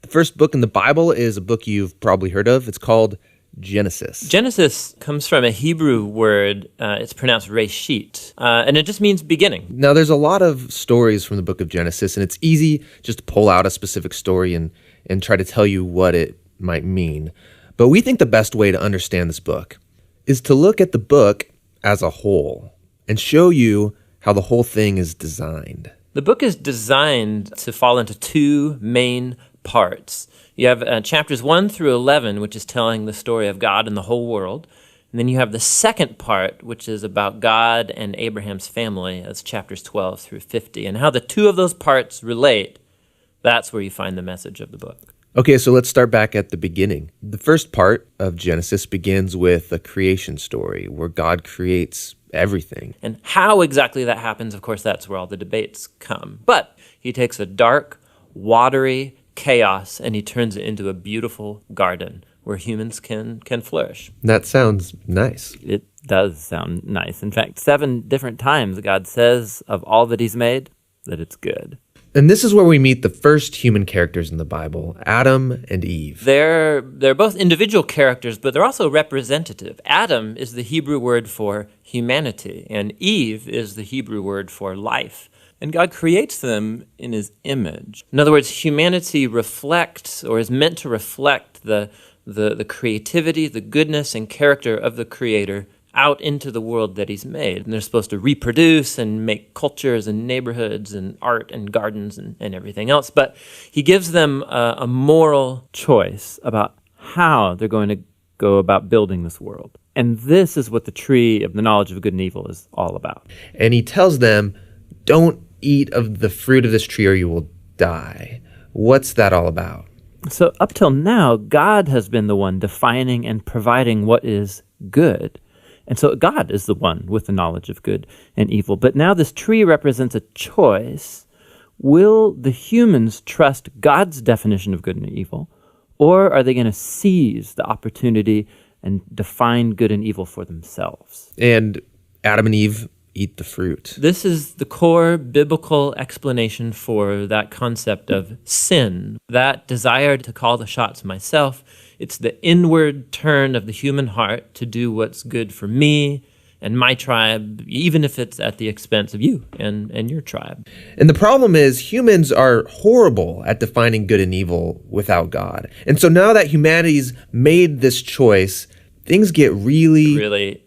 The first book in the Bible is a book you've probably heard of. It's called Genesis. Genesis comes from a Hebrew word. It's pronounced reshit, and it just means beginning. Now, there's a lot of stories from the book of Genesis, and it's easy just to pull out a specific story and try to tell you what it might mean. But we think the best way to understand this book is to look at the book as a whole and show you how the whole thing is designed. The book is designed to fall into two main parts. You have chapters 1 through 11, which is telling the story of God and the whole world. And then you have the second part, which is about God and Abraham's family. That's chapters 12 through 50. And how the two of those parts relate, that's where you find the message of the book. Okay, so let's start back at the beginning. The first part of Genesis begins with a creation story where God creates everything. And how exactly that happens, of course, that's where all the debates come. But he takes a dark, watery chaos and he turns it into a beautiful garden where humans can flourish. That sounds nice. It does sound nice. In fact, 7 different times God says of all that he's made that it's good. And this is where we meet the first human characters in the Bible, Adam and Eve. They're both individual characters, but they're also representative. Adam is the Hebrew word for humanity, and Eve is the Hebrew word for life. And God creates them in his image. In other words, humanity reflects, or is meant to reflect, the creativity, the goodness, and character of the Creator out into the world that he's made. And they're supposed to reproduce and make cultures and neighborhoods and art and gardens and everything else. But he gives them a moral choice about how they're going to go about building this world. And this is what the tree of the knowledge of good and evil is all about. And he tells them, don't eat of the fruit of this tree or you will die. What's that all about? So up till now, God has been the one defining and providing what is good. And so God is the one with the knowledge of good and evil. But now this tree represents a choice. Will the humans trust God's definition of good and evil, or are they going to seize the opportunity and define good and evil for themselves? And Adam and Eve eat the fruit. This is the core biblical explanation for that concept of sin, that desire to call the shots myself. It's the inward turn of the human heart to do what's good for me and my tribe, even if it's at the expense of you and your tribe. And the problem is humans are horrible at defining good and evil without God. And so now that humanity's made this choice, things get really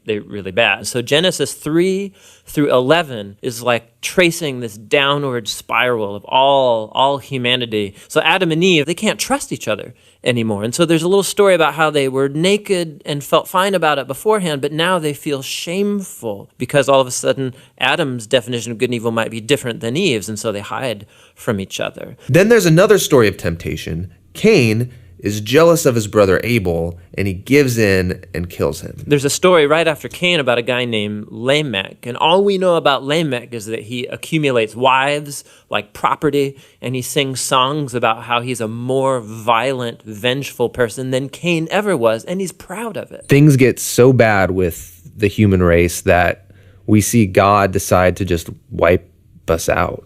bad. So Genesis 3 through 11 is like tracing this downward spiral of all humanity. So Adam and Eve, they can't trust each other anymore. And so there's a little story about how they were naked and felt fine about it beforehand, but now they feel shameful because all of a sudden Adam's definition of good and evil might be different than Eve's, and so they hide from each other. Then there's another story of temptation. Cain is jealous of his brother Abel, and he gives in and kills him. There's a story right after Cain about a guy named Lamech, and all we know about Lamech is that he accumulates wives like property, and he sings songs about how he's a more violent, vengeful person than Cain ever was, and he's proud of it. Things get so bad with the human race that we see God decide to just wipe us out.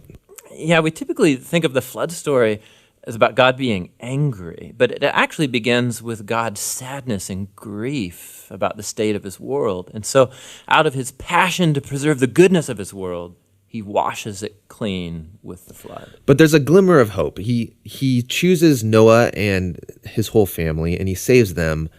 Yeah, we typically think of the flood story is about God being angry, but it actually begins with God's sadness and grief about the state of his world. And so out of his passion to preserve the goodness of his world, he washes it clean with the flood. But there's a glimmer of hope. He chooses Noah and his whole family, and he saves them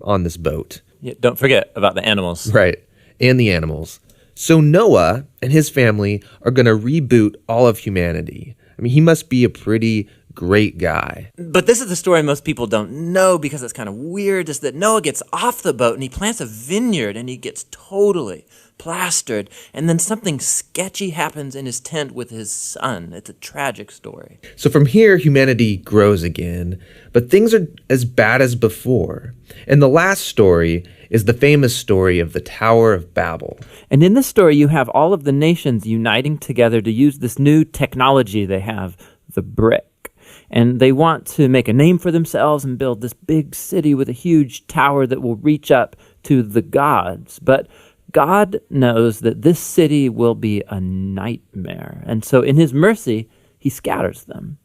on this boat. Yeah, don't forget about the animals. Right, and the animals. So Noah and his family are going to reboot all of humanity. I mean, he must be a pretty great guy. But this is the story most people don't know because it's kind of weird, is that Noah gets off the boat and he plants a vineyard and he gets totally plastered, and then something sketchy happens in his tent with his son. It's a tragic story. So from here, humanity grows again, but things are as bad as before. And the last story is the famous story of the Tower of Babel. And in this story, you have all of the nations uniting together to use this new technology they have, the brick. And they want to make a name for themselves and build this big city with a huge tower that will reach up to the gods. But God knows that this city will be a nightmare. And so in his mercy, he scatters them.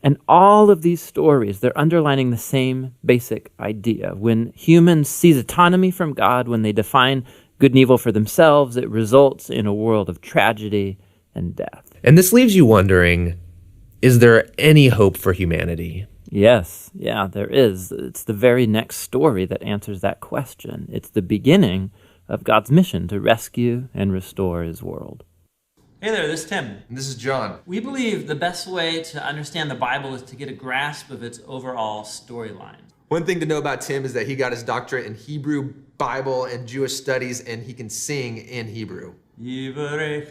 And all of these stories, they're underlining the same basic idea. When humans seize autonomy from God, when they define good and evil for themselves, it results in a world of tragedy and death. And this leaves you wondering, is there any hope for humanity? Yes, yeah, there is. It's the very next story that answers that question. It's the beginning of God's mission to rescue and restore his world. Hey there, this is Tim. And this is John. We believe the best way to understand the Bible is to get a grasp of its overall storyline. One thing to know about Tim is that he got his doctorate in Hebrew, Bible, and Jewish studies, and he can sing in Hebrew. We're a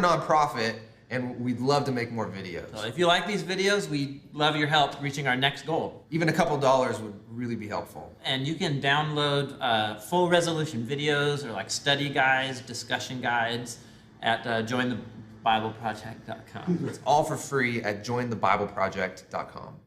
nonprofit, and we'd love to make more videos. So if you like these videos, we'd love your help reaching our next goal. Even a couple dollars would really be helpful. And you can download full resolution videos or like study guides, discussion guides at jointhebibleproject.com. It's all for free at jointhebibleproject.com.